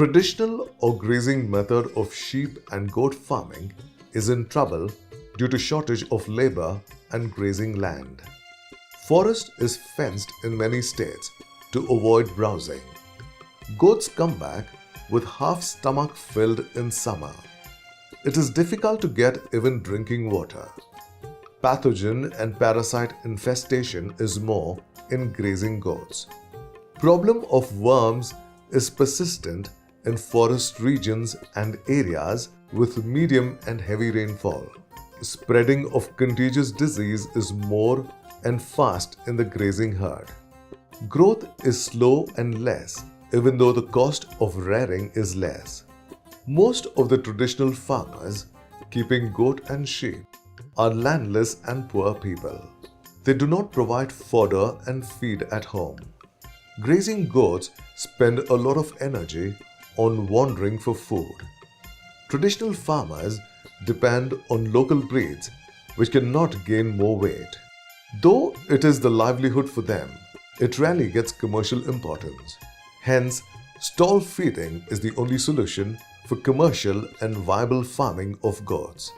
Traditional or grazing method of sheep and goat farming is in trouble due to shortage of labor and grazing land. Forest is fenced in many states to avoid browsing. Goats come back with half stomach filled in summer. It is difficult to get even drinking water. Pathogen and parasite infestation is more in grazing goats. Problem of worms is persistent in forest regions and areas with medium and heavy rainfall. Spreading of contagious disease is more and fast in the grazing herd. Growth is slow and less, even though the cost of rearing is less. Most of the traditional farmers keeping goat and sheep are landless and poor people. They do not provide fodder and feed at home. Grazing goats spend a lot of energy on wandering for food. Traditional farmers depend on local breeds which cannot gain more weight. Though it is the livelihood for them, it rarely gets commercial importance. Hence, stall feeding is the only solution for commercial and viable farming of goats.